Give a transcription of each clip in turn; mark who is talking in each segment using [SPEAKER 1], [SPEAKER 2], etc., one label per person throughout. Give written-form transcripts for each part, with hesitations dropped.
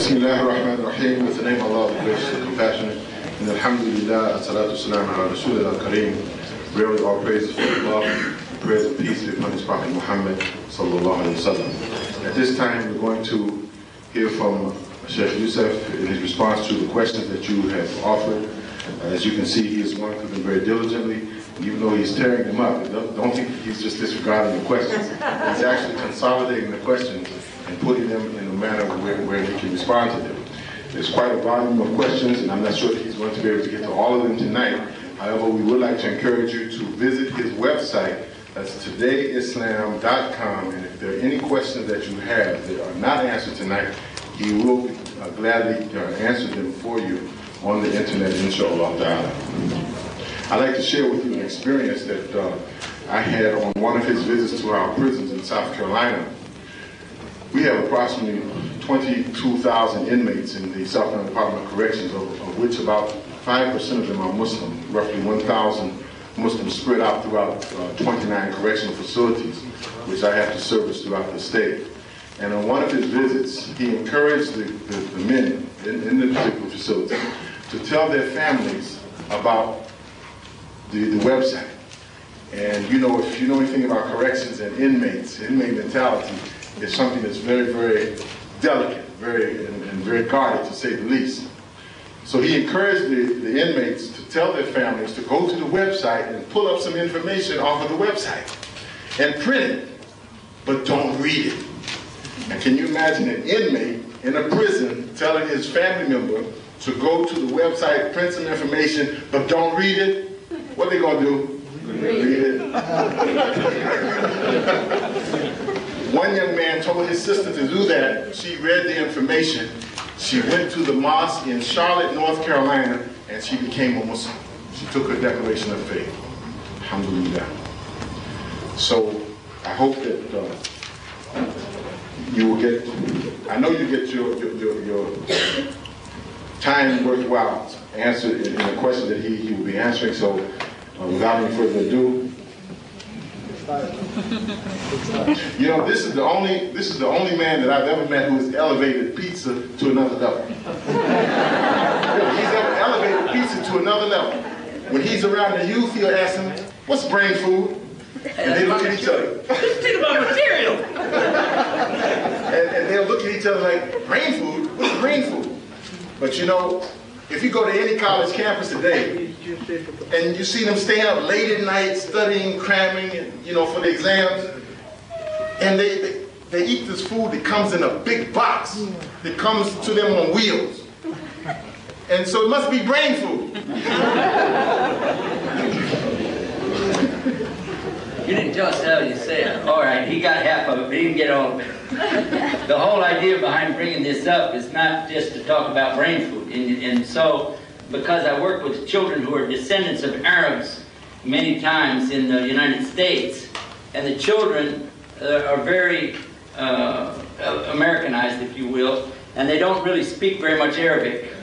[SPEAKER 1] Bismillah ar-Rahman ar-Rahim. With the name of Allah, the gracious and compassionate. And alhamdulillah, as-salatu salam ala Rasulillah al-Kareem. Really all praises for Allah, praise and peace be upon His Prophet Muhammad sallallahu alayhi wa sallam. At this time, we're going to hear from Sheikh Yusuf in his response to the questions that you have offered. As you can see, he is going through them very diligently. Even though he's tearing them up, don't think he's just disregarding the questions. He's actually consolidating the questions and putting them in a manner where he can respond to them. There's quite a volume of questions, and I'm not sure if he's going to be able to get to all of them tonight. However, we would like to encourage you to visit his website. That's todayislam.com, and if there are any questions that you have that are not answered tonight, he will gladly answer them for you on the internet, inshallah ta'ala. I'd like to share with you an experience that I had on one of his visits to our prisons in South Carolina. We have approximately 22,000 inmates in the South Carolina Department of Corrections, of which about 5% of them are Muslim, roughly 1,000 Muslims spread out throughout 29 correctional facilities, which I have to service throughout the state. And on one of his visits, he encouraged the men in the particular facility to tell their families about the website. And you know, if you know anything about corrections and inmates, inmate mentality is something that's very, very delicate, and very guarded, to say the least. So he encouraged the inmates to tell their families to go to the website and pull up some information off of the website and print it, but don't read it. And can you imagine an inmate in a prison telling his family member to go to the website, print some information, but don't read it? What are they going to do? Read it. One young man told his sister to do that. She read the information. She went to the mosque in Charlotte, North Carolina, and she became a Muslim. She took her declaration of faith. Alhamdulillah. So I hope that you will get, I know you get your time worthwhile answered in the question that he will be answering. So without any further ado, you know, this is the only man that I've ever met who has elevated pizza to another level. He's ever elevated pizza to another level. When he's around the youth, he'll ask them, "What's brain food?" And they look at each other.
[SPEAKER 2] Think about material.
[SPEAKER 1] And they'll look at each other like, "Brain food? What's brain food?" But you know, if you go to any college campus today, and you see them staying up late at night studying, cramming, you know, for the exams, and they eat this food that comes in a big box that comes to them on wheels. And so it must be brain food.
[SPEAKER 2] You didn't tell us how you say it. All right, he got half of it, but he didn't get all of it. The whole idea behind bringing this up is not just to talk about brain food. And so, because I work with children who are descendants of Arabs many times in the United States, and the children are very Americanized, if you will, and they don't really speak very much Arabic.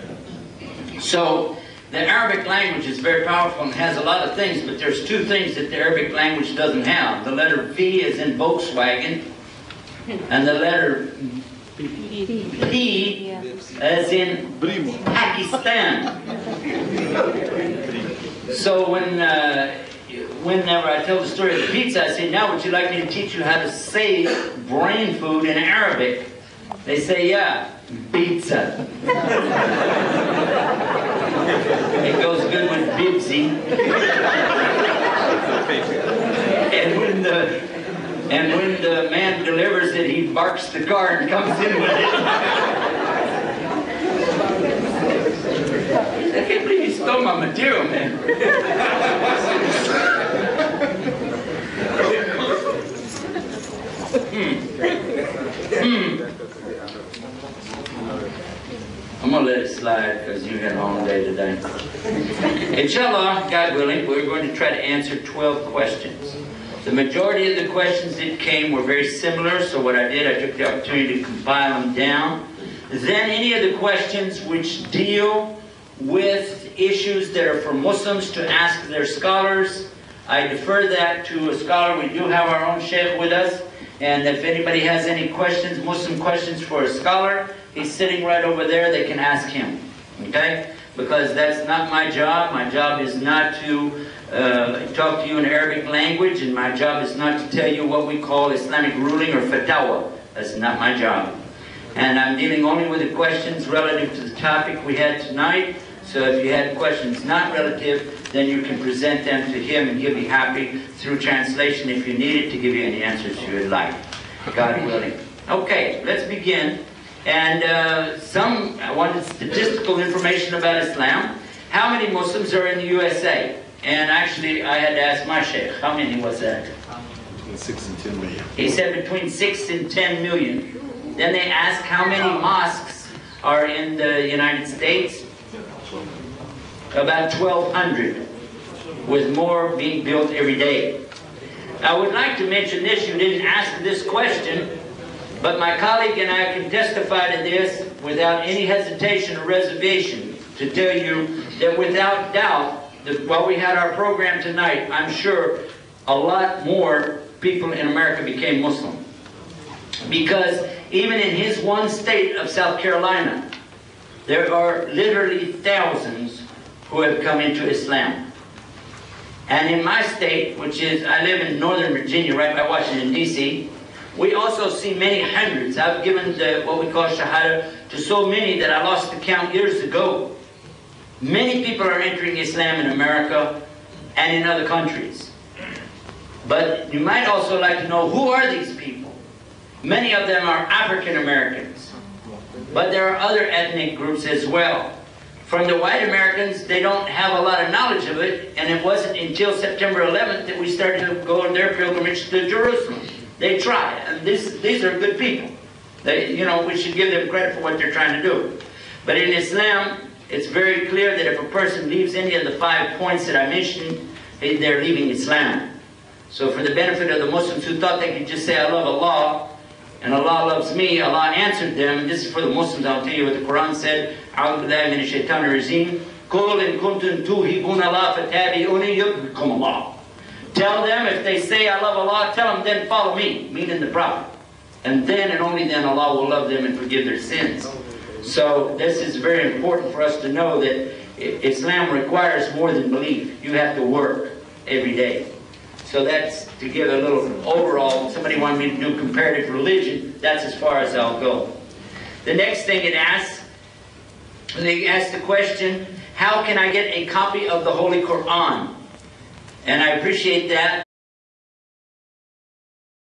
[SPEAKER 2] So the Arabic language is very powerful and has a lot of things, but there's two things that the Arabic language doesn't have. The letter V is in Volkswagen, and the letter P as in Pakistan. So whenever I tell the story of the pizza, I say, "Now would you like me to teach you how to say brain food in Arabic?" They say, "Yeah, pizza." It goes good with Bibsy. And when the man delivers it, he barks the car and comes in with it. I can't believe you stole my material, man. I'm going to let it slide because you had a long day today. Inshallah, God willing, we're going to try to answer 12 questions. The majority of the questions that came were very similar, so what I did, I took the opportunity to compile them down. Then any of the questions which deal with issues that are for Muslims to ask their scholars, I defer that to a scholar. We do have our own sheikh with us, and if anybody has any questions, Muslim questions for a scholar, he's sitting right over there. They can ask him. Okay? Because that's not my job. My job is not to talk to you in Arabic language, and my job is not to tell you what we call Islamic ruling or fatwa. That's not my job. And I'm dealing only with the questions relative to the topic we had tonight. So if you had questions not relative, then you can present them to him, and he'll be happy through translation if you need it to give you any answers you would like, God willing. Okay, let's begin. And I wanted statistical information about Islam. How many Muslims are in the USA? And actually, I had to ask my sheikh, how many was that?
[SPEAKER 1] Between 6 and 10 million.
[SPEAKER 2] He said between 6 and 10 million. Then they asked how many mosques are in the United States? About 1,200, with more being built every day. I would like to mention this. You didn't ask this question, but my colleague and I can testify to this without any hesitation or reservation to tell you that without doubt, while we had our program tonight, I'm sure a lot more people in America became Muslim. Because even in his one state of South Carolina, there are literally thousands who have come into Islam. And in my state, which is, I live in Northern Virginia, right by Washington, D.C., we also see many hundreds. I've given what we call Shahada to so many that I lost the count years ago. Many people are entering Islam in America and in other countries. But you might also like to know, who are these people? Many of them are African Americans. But there are other ethnic groups as well. From the white Americans, they don't have a lot of knowledge of it, and it wasn't until September 11th that we started to go on their pilgrimage to Jerusalem. They try, and these are good people. We should give them credit for what they're trying to do. But in Islam, it's very clear that if a person leaves any of the 5 points that I mentioned, they're leaving Islam. So for the benefit of the Muslims who thought they could just say, I love Allah, and Allah loves me, Allah answered them. This is for the Muslims. I'll tell you what the Quran said. أعوذ بالله من الشيطان الرجيم. قل إن كنتم توهبون الله فاتبعوني يحببكم الله. Tell them, if they say I love Allah, tell them then follow me, meaning the Prophet. And then and only then Allah will love them and forgive their sins. So this is very important for us to know that Islam requires more than belief. You have to work every day. So that's to give a little overall. Somebody wanted me to do comparative religion. That's as far as I'll go. The next thing it asks, they ask the question, how can I get a copy of the Holy Quran? And I appreciate that.